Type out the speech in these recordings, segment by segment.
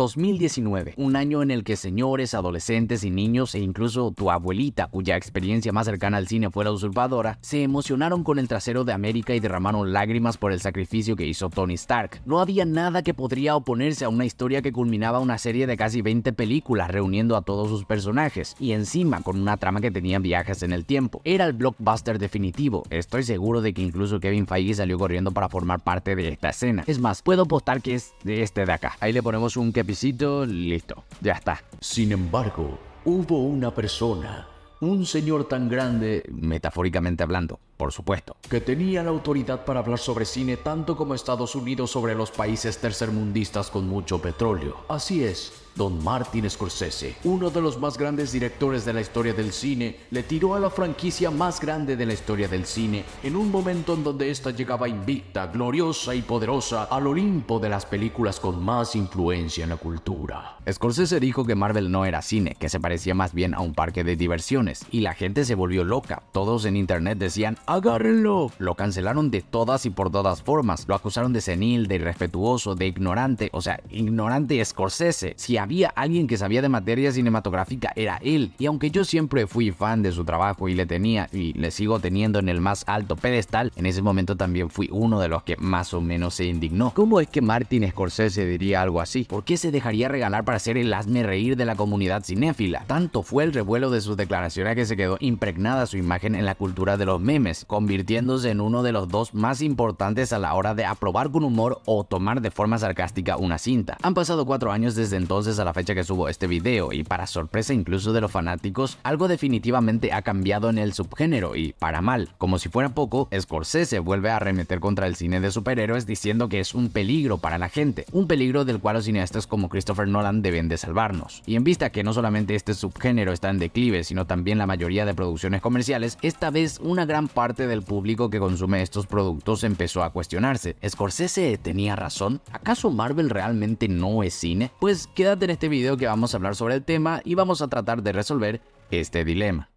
2019, un año en el que señores, adolescentes y niños, e incluso tu abuelita, cuya experiencia más cercana al cine fue La Usurpadora, se emocionaron con el trasero de América y derramaron lágrimas por el sacrificio que hizo Tony Stark. No había nada que podría oponerse a una historia que culminaba una serie de casi 20 películas reuniendo a todos sus personajes, y encima con una trama que tenía viajes en el tiempo. Era el blockbuster definitivo. Estoy seguro de que incluso Kevin Feige salió corriendo para formar parte de esta escena. Es más, puedo apostar que es de este de acá. Ahí le ponemos un kepicito, listo, ya está. Sin embargo, hubo una persona, un señor tan grande, Metafóricamente hablando, por supuesto, que tenía la autoridad para hablar sobre cine tanto como Estados Unidos sobre los países tercermundistas con mucho petróleo. Así es, Don Martin Scorsese, uno de los más grandes directores de la historia del cine, le tiró a la franquicia más grande de la historia del cine en un momento en donde ésta llegaba invicta, gloriosa y poderosa al Olimpo de las películas con más influencia en la cultura. Scorsese dijo que Marvel no era cine, que se parecía más bien a un parque de diversiones, y la gente se volvió loca. Todos en internet decían ¡agárrenlo! Lo cancelaron de todas y por todas formas. Lo acusaron de senil, de irrespetuoso, de ignorante. O sea, ignorante Scorsese. Si había alguien que sabía de materia cinematográfica, era él. Y aunque yo siempre fui fan de su trabajo y le tenía y le sigo teniendo en el más alto pedestal, en ese momento también fui uno de los que más o menos se indignó. ¿Cómo es que Martin Scorsese diría algo así? ¿Por qué se dejaría regalar para ser el hazme reír de la comunidad cinéfila? Tanto fue el revuelo de sus declaraciones que se quedó impregnada su imagen en la cultura de los memes, convirtiéndose en uno de los dos más importantes a la hora de aprobar con humor o tomar de forma sarcástica una cinta. Han pasado 4 años desde entonces a la fecha que subo este video, y para sorpresa incluso de los fanáticos, algo definitivamente ha cambiado en el subgénero, y para mal. Como si fuera poco, Scorsese vuelve a arremeter contra el cine de superhéroes diciendo que es un peligro para la gente, un peligro del cual los cineastas como Christopher Nolan deben de salvarnos. Y en vista que no solamente este subgénero está en declive, sino también la mayoría de producciones comerciales, esta vez una gran parte del público que consume estos productos empezó a cuestionarse. ¿Scorsese tenía razón? ¿Acaso Marvel realmente no es cine? Pues quédate en este video que vamos a hablar sobre el tema y vamos a tratar de resolver este dilema.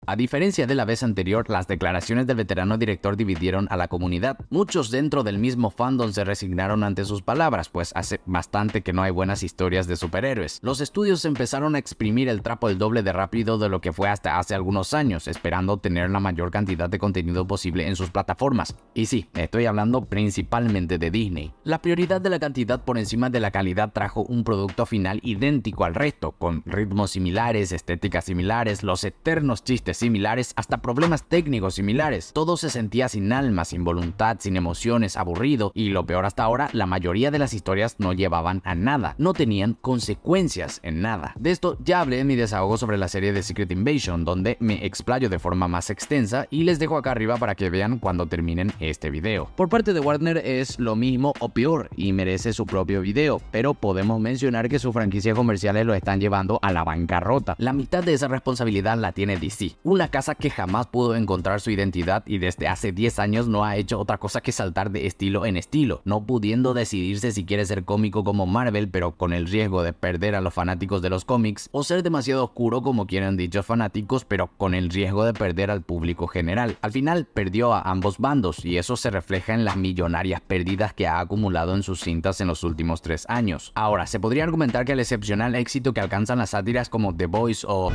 A diferencia de la vez anterior, las declaraciones del veterano director dividieron a la comunidad. Muchos dentro del mismo fandom se resignaron ante sus palabras, pues hace bastante que no hay buenas historias de superhéroes. Los estudios empezaron a exprimir el trapo el doble de rápido de lo que fue hasta hace algunos años, esperando tener la mayor cantidad de contenido posible en sus plataformas. Y sí, estoy hablando principalmente de Disney. La prioridad de la cantidad por encima de la calidad trajo un producto final idéntico al resto, con ritmos similares, estéticas similares, los eternos chistes similares, hasta problemas técnicos similares. Todo se sentía sin alma, sin voluntad, sin emociones, aburrido, y lo peor hasta ahora, la mayoría de las historias no llevaban a nada, no tenían consecuencias en nada. De esto ya hablé en mi desahogo sobre la serie de Secret Invasion, donde me explayo de forma más extensa y les dejo acá arriba para que vean cuando terminen este video. Por parte de Warner es lo mismo o peor y merece su propio video, pero podemos mencionar que sus franquicias comerciales lo están llevando a la bancarrota. La mitad de esa responsabilidad la tiene DC. Una casa que jamás pudo encontrar su identidad y desde hace 10 años no ha hecho otra cosa que saltar de estilo en estilo, no pudiendo decidirse si quiere ser cómico como Marvel, pero con el riesgo de perder a los fanáticos de los cómics, o ser demasiado oscuro como quieren dichos fanáticos, pero con el riesgo de perder al público general. Al final perdió a ambos bandos, y eso se refleja en las millonarias pérdidas que ha acumulado en sus cintas en los últimos 3 años. Ahora, se podría argumentar que el excepcional éxito que alcanzan las sátiras como The Boys o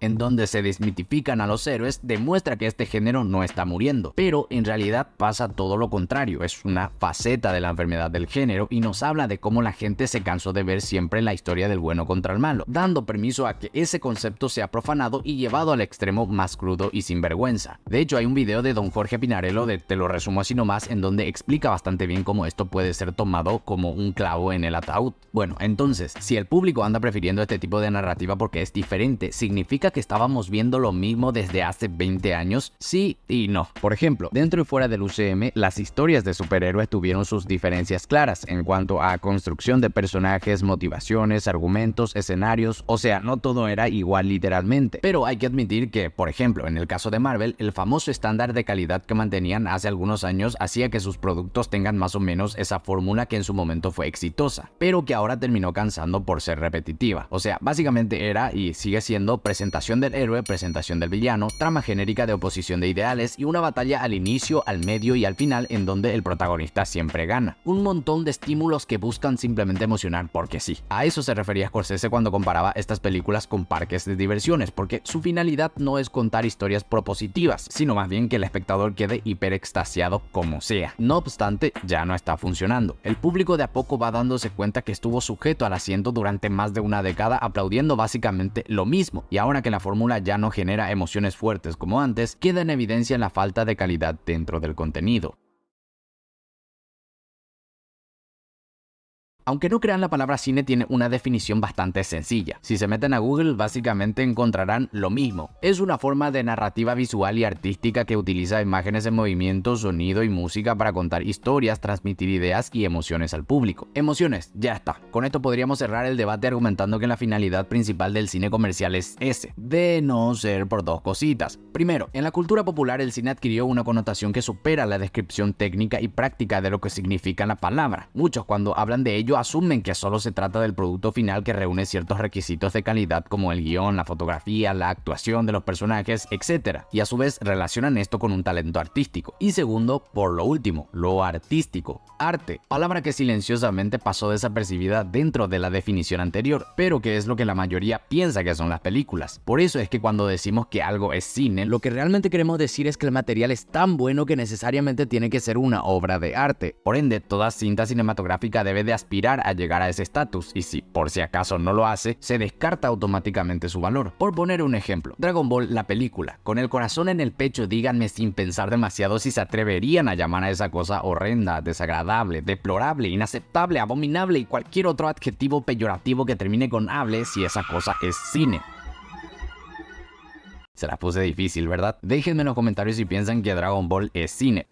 en donde se desmitifican a los héroes, demuestra que este género no está muriendo. Pero en realidad pasa todo lo contrario, es una faceta de la enfermedad del género y nos habla de cómo la gente se cansó de ver siempre la historia del bueno contra el malo, dando permiso a que ese concepto sea profanado y llevado al extremo más crudo y sinvergüenza. De hecho, hay un video de don Jorge Pinarello de Te lo resumo así nomás, en donde explica bastante bien cómo esto puede ser tomado como un clavo en el ataúd. Bueno, entonces, si el público anda prefiriendo este tipo de narrativa porque es diferente, ¿significa que estábamos viendo lo mismo desde hace 20 años? Sí y no. Por ejemplo, dentro y fuera del UCM, las historias de superhéroes tuvieron sus diferencias claras en cuanto a construcción de personajes, motivaciones, argumentos, escenarios, o sea, no todo era igual literalmente. Pero hay que admitir que, por ejemplo, en el caso de Marvel, el famoso estándar de calidad que mantenían hace algunos años hacía que sus productos tengan más o menos esa fórmula que en su momento fue exitosa, pero que ahora terminó cansando por ser repetitiva. O sea, básicamente era y sigue siendo presentación presentación del héroe, presentación del villano, trama genérica de oposición de ideales y una batalla al inicio, al medio y al final en donde el protagonista siempre gana. Un montón de estímulos que buscan simplemente emocionar porque sí. A eso se refería Scorsese cuando comparaba estas películas con parques de diversiones, porque su finalidad no es contar historias propositivas, sino más bien que el espectador quede hiperextasiado como sea. No obstante, ya no está funcionando. El público de a poco va dándose cuenta que estuvo sujeto al asiento durante más de una década aplaudiendo básicamente lo mismo, y ahora que la fórmula ya no genera emociones fuertes como antes, queda en evidencia la falta de calidad dentro del contenido. Aunque no crean, la palabra cine tiene una definición bastante sencilla. Si se meten a Google, básicamente encontrarán lo mismo. Es una forma de narrativa visual y artística que utiliza imágenes en movimiento, sonido y música para contar historias, transmitir ideas y emociones al público. Emociones, ya está. Con esto podríamos cerrar el debate argumentando que la finalidad principal del cine comercial es ese, de no ser por dos cositas. Primero, en la cultura popular el cine adquirió una connotación que supera la descripción técnica y práctica de lo que significa la palabra. Muchos cuando hablan de ello asumen que solo se trata del producto final que reúne ciertos requisitos de calidad como el guión, la fotografía, la actuación de los personajes, etc. Y a su vez relacionan esto con un talento artístico. Y segundo, por lo último, lo artístico. Arte, palabra que silenciosamente pasó desapercibida dentro de la definición anterior, pero que es lo que la mayoría piensa que son las películas. Por eso es que cuando decimos que algo es cine, lo que realmente queremos decir es que el material es tan bueno que necesariamente tiene que ser una obra de arte. Por ende, toda cinta cinematográfica debe de aspirar a llegar a ese estatus, y si por si acaso no lo hace, se descarta automáticamente su valor. Por poner un ejemplo, Dragon Ball, la película. Con el corazón en el pecho, díganme sin pensar demasiado si se atreverían a llamar a esa cosa horrenda, desagradable, deplorable, inaceptable, abominable y cualquier otro adjetivo peyorativo que termine con able si esa cosa es cine. Se la puse difícil, ¿verdad? Déjenme en los comentarios si piensan que Dragon Ball es cine.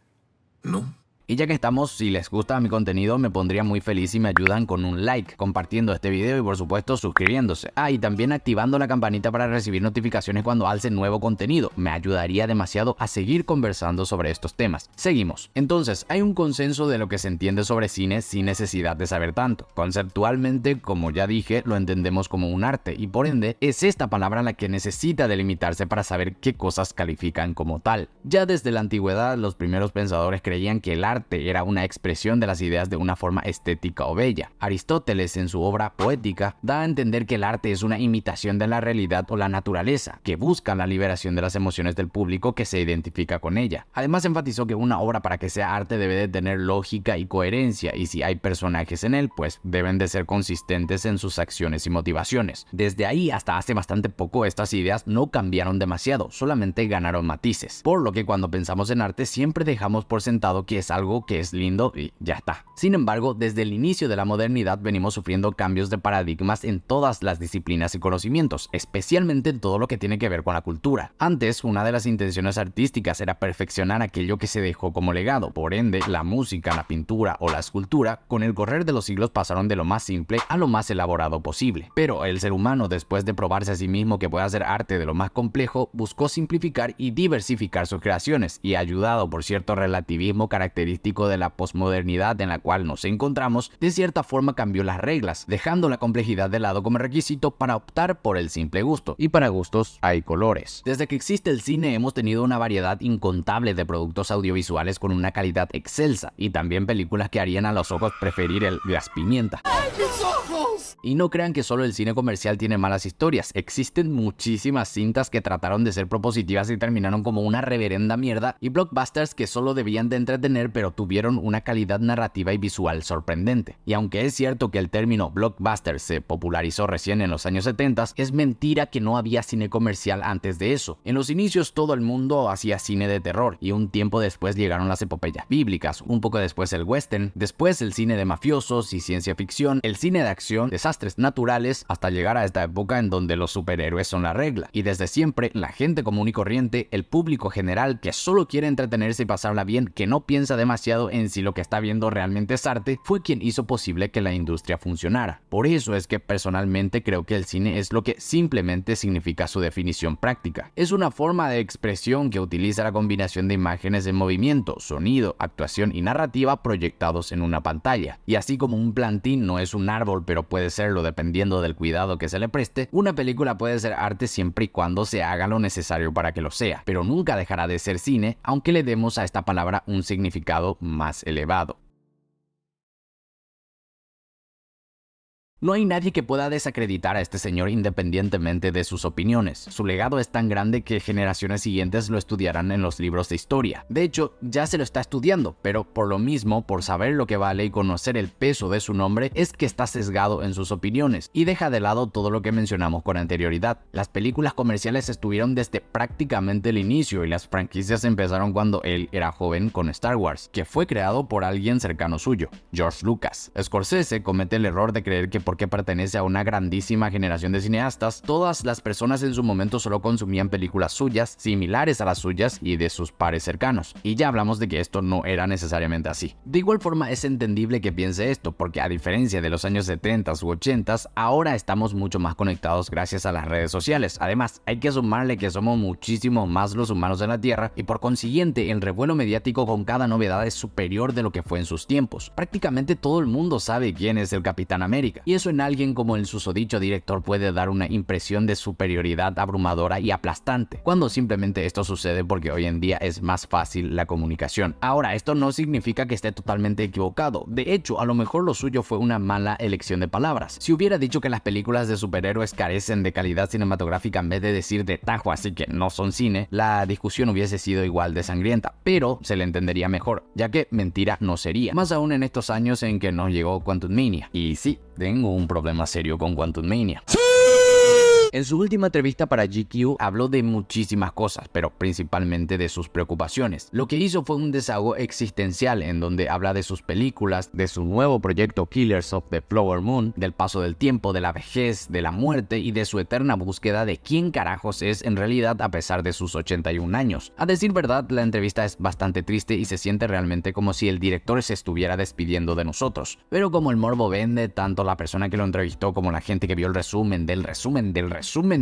No. Y ya que estamos, si les gusta mi contenido, me pondría muy feliz si me ayudan con un like, compartiendo este video y por supuesto suscribiéndose. Y también activando la campanita para recibir notificaciones cuando alce nuevo contenido. Me ayudaría demasiado a seguir conversando sobre estos temas. Seguimos. Entonces, hay un consenso de lo que se entiende sobre cine sin necesidad de saber tanto. Conceptualmente, como ya dije, lo entendemos como un arte y por ende, es esta palabra la que necesita delimitarse para saber qué cosas califican como tal. Ya desde la antigüedad, los primeros pensadores creían que el arte era una expresión de las ideas de una forma estética o bella. Aristóteles, en su obra Poética, da a entender que el arte es una imitación de la realidad o la naturaleza, que busca la liberación de las emociones del público que se identifica con ella. Además, enfatizó que una obra para que sea arte debe de tener lógica y coherencia, y si hay personajes en él, pues deben de ser consistentes en sus acciones y motivaciones. Desde ahí hasta hace bastante poco estas ideas no cambiaron demasiado, solamente ganaron matices. Por lo que cuando pensamos en arte siempre dejamos por sentado que es algo que es lindo y ya está. Sin embargo, desde el inicio de la modernidad venimos sufriendo cambios de paradigmas en todas las disciplinas y conocimientos, especialmente en todo lo que tiene que ver con la cultura. Antes, una de las intenciones artísticas era perfeccionar aquello que se dejó como legado. Por ende, la música, la pintura o la escultura, con el correr de los siglos pasaron de lo más simple a lo más elaborado posible. Pero el ser humano, después de probarse a sí mismo que puede hacer arte de lo más complejo, buscó simplificar y diversificar sus creaciones, y ayudado por cierto relativismo característico de la posmodernidad en la cual nos encontramos, de cierta forma cambió las reglas, dejando la complejidad de lado como requisito para optar por el simple gusto. Y para gustos hay colores. Desde que existe el cine hemos tenido una variedad incontable de productos audiovisuales con una calidad excelsa, y también películas que harían a los ojos preferir el gas pimienta. ¡Ay, mis ojos! Y no crean que solo el cine comercial tiene malas historias. Existen muchísimas cintas que trataron de ser propositivas y terminaron como una reverenda mierda, y blockbusters que solo debían de entretener pero tuvieron una calidad narrativa y visual sorprendente. Y aunque es cierto que el término blockbuster se popularizó recién en los años 70, es mentira que no había cine comercial antes de eso. En los inicios todo el mundo hacía cine de terror, y un tiempo después llegaron las epopeyas bíblicas, un poco después el western, después el cine de mafiosos y ciencia ficción, el cine de acción, desastres naturales, hasta llegar a esta época en donde los superhéroes son la regla. Y desde siempre, la gente común y corriente, el público general que solo quiere entretenerse y pasarla bien, que no piensa demasiado, demasiado en si lo que está viendo realmente es arte, fue quien hizo posible que la industria funcionara. Por eso es que personalmente creo que el cine es lo que simplemente significa su definición práctica. Es una forma de expresión que utiliza la combinación de imágenes en movimiento, sonido, actuación y narrativa proyectados en una pantalla. Y así como un plantín no es un árbol, pero puede serlo dependiendo del cuidado que se le preste, una película puede ser arte siempre y cuando se haga lo necesario para que lo sea, pero nunca dejará de ser cine, aunque le demos a esta palabra un significado más elevado. No hay nadie que pueda desacreditar a este señor independientemente de sus opiniones. Su legado es tan grande que generaciones siguientes lo estudiarán en los libros de historia. De hecho, ya se lo está estudiando, pero por lo mismo, por saber lo que vale y conocer el peso de su nombre, es que está sesgado en sus opiniones y deja de lado todo lo que mencionamos con anterioridad. Las películas comerciales estuvieron desde prácticamente el inicio y las franquicias empezaron cuando él era joven con Star Wars, que fue creado por alguien cercano suyo, George Lucas. Scorsese comete el error de creer que porque pertenece a una grandísima generación de cineastas, todas las personas en su momento solo consumían películas suyas, similares a las suyas y de sus pares cercanos. Y ya hablamos de que esto no era necesariamente así. De igual forma es entendible que piense esto, porque a diferencia de los años 70 u 80, ahora estamos mucho más conectados gracias a las redes sociales. Además, hay que sumarle que somos muchísimo más los humanos en la Tierra y por consiguiente el revuelo mediático con cada novedad es superior de lo que fue en sus tiempos. Prácticamente todo el mundo sabe quién es el Capitán América, y eso en alguien como el susodicho director puede dar una impresión de superioridad abrumadora y aplastante, cuando simplemente esto sucede porque hoy en día es más fácil la comunicación. Ahora, esto no significa que esté totalmente equivocado. De hecho, a lo mejor lo suyo fue una mala elección de palabras. Si hubiera dicho que las películas de superhéroes carecen de calidad cinematográfica en vez de decir de tajo así que no son cine, la discusión hubiese sido igual de sangrienta, pero se le entendería mejor, ya que mentira no sería. Más aún en estos años en que nos llegó Quantum Mania. Y sí, tengo un problema serio con Quantum Mania. En su última entrevista para GQ habló de muchísimas cosas, pero principalmente de sus preocupaciones. Lo que hizo fue un desahogo existencial en donde habla de sus películas, de su nuevo proyecto Killers of the Flower Moon, del paso del tiempo, de la vejez, de la muerte y de su eterna búsqueda de quién carajos es en realidad a pesar de sus 81 años. A decir verdad, la entrevista es bastante triste y se siente realmente como si el director se estuviera despidiendo de nosotros. Pero como el morbo vende, tanto la persona que lo entrevistó como la gente que vio el resumen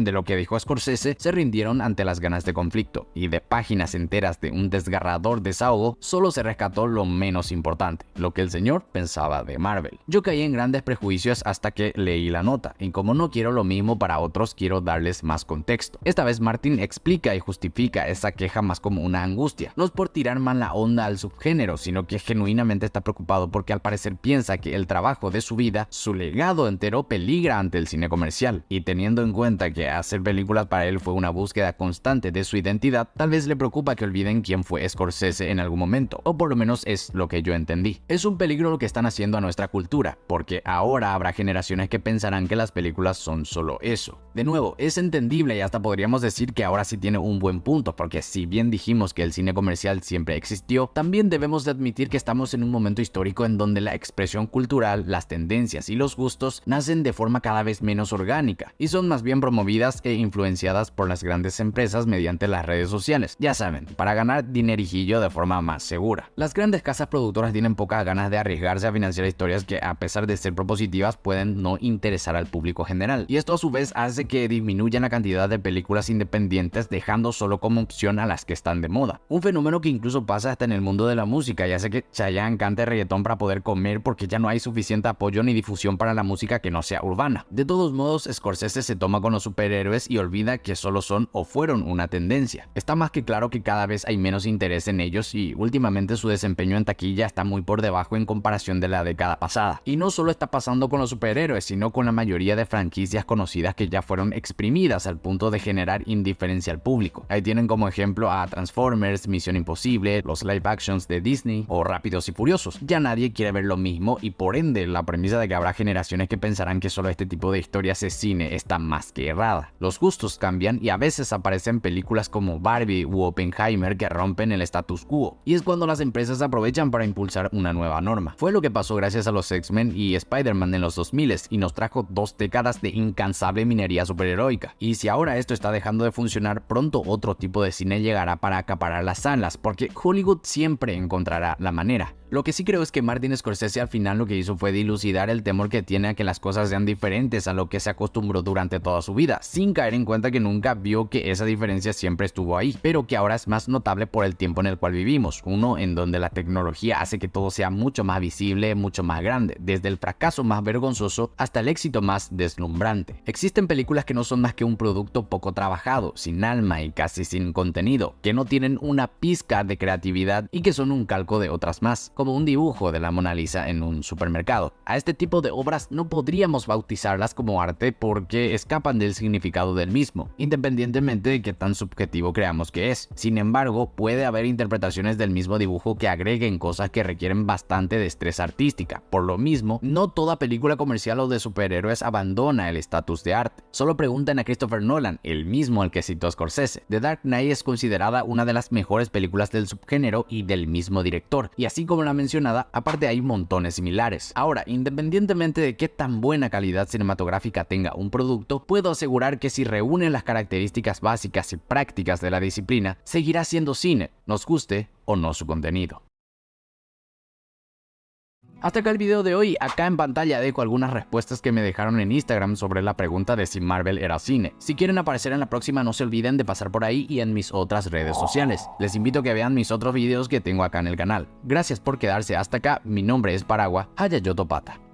de lo que dijo Scorsese se rindieron ante las ganas de conflicto, y de páginas enteras de un desgarrador desahogo solo se rescató lo menos importante, lo que el señor pensaba de Marvel. Yo caí en grandes prejuicios hasta que leí la nota, y como no quiero lo mismo para otros, quiero darles más contexto. Esta vez Martin explica y justifica esa queja más como una angustia, no es por tirar mal la onda al subgénero, sino que genuinamente está preocupado porque al parecer piensa que el trabajo de su vida, su legado entero, peligra ante el cine comercial, y teniendo en cuenta que hacer películas para él fue una búsqueda constante de su identidad, tal vez le preocupa que olviden quién fue Scorsese en algún momento, o por lo menos es lo que yo entendí. Es un peligro lo que están haciendo a nuestra cultura, porque ahora habrá generaciones que pensarán que las películas son solo eso. De nuevo, es entendible y hasta podríamos decir que ahora sí tiene un buen punto, porque si bien dijimos que el cine comercial siempre existió, también debemos de admitir que estamos en un momento histórico en donde la expresión cultural, las tendencias y los gustos nacen de forma cada vez menos orgánica, y son más bien promovidas e influenciadas por las grandes empresas mediante las redes sociales. Ya saben, para ganar dinerijillo de forma más segura. Las grandes casas productoras tienen pocas ganas de arriesgarse a financiar historias que, a pesar de ser propositivas, pueden no interesar al público general. Y esto a su vez hace que disminuya la cantidad de películas independientes, dejando solo como opción a las que están de moda. Un fenómeno que incluso pasa hasta en el mundo de la música, y hace que Chayanne cante reggaetón para poder comer porque ya no hay suficiente apoyo ni difusión para la música que no sea urbana. De todos modos, Scorsese se toma con los superhéroes y olvida que solo son o fueron una tendencia. Está más que claro que cada vez hay menos interés en ellos y últimamente su desempeño en taquilla está muy por debajo en comparación de la década pasada. Y no solo está pasando con los superhéroes, sino con la mayoría de franquicias conocidas que ya fueron exprimidas al punto de generar indiferencia al público. Ahí tienen como ejemplo a Transformers, Misión Imposible, los live actions de Disney o Rápidos y Furiosos. Ya nadie quiere ver lo mismo y por ende la premisa de que habrá generaciones que pensarán que solo este tipo de historias es cine está más que errada. Los gustos cambian y a veces aparecen películas como Barbie u Oppenheimer que rompen el status quo, y es cuando las empresas aprovechan para impulsar una nueva norma. Fue lo que pasó gracias a los X-Men y Spider-Man en los 2000 y nos trajo 2 décadas de incansable minería superheroica. Y si ahora esto está dejando de funcionar, pronto otro tipo de cine llegará para acaparar las salas, porque Hollywood siempre encontrará la manera. Lo que sí creo es que Martin Scorsese al final lo que hizo fue dilucidar el temor que tiene a que las cosas sean diferentes a lo que se acostumbró durante toda su vida, sin caer en cuenta que nunca vio que esa diferencia siempre estuvo ahí, pero que ahora es más notable por el tiempo en el cual vivimos, uno en donde la tecnología hace que todo sea mucho más visible, mucho más grande, desde el fracaso más vergonzoso hasta el éxito más deslumbrante. Existen películas que no son más que un producto poco trabajado, sin alma y casi sin contenido, que no tienen una pizca de creatividad y que son un calco de otras más, como un dibujo de la Mona Lisa en un supermercado. A este tipo de obras no podríamos bautizarlas como arte porque escapan del significado del mismo, independientemente de qué tan subjetivo creamos que es. Sin embargo, puede haber interpretaciones del mismo dibujo que agreguen cosas que requieren bastante destreza artística. Por lo mismo, no toda película comercial o de superhéroes abandona el estatus de arte. Solo pregunten a Christopher Nolan, el mismo al que citó Scorsese. The Dark Knight es considerada una de las mejores películas del subgénero y del mismo director, y así como la mencionada, aparte hay montones similares. Ahora, independientemente de qué tan buena calidad cinematográfica tenga un producto, puedo asegurar que si reúne las características básicas y prácticas de la disciplina, seguirá siendo cine, nos guste o no su contenido. Hasta acá el video de hoy. Acá en pantalla dejo algunas respuestas que me dejaron en Instagram sobre la pregunta de si Marvel era cine. Si quieren aparecer en la próxima, no se olviden de pasar por ahí y en mis otras redes sociales. Les invito a que vean mis otros videos que tengo acá en el canal. Gracias por quedarse hasta acá. Mi nombre es Paragua Hayayotopata.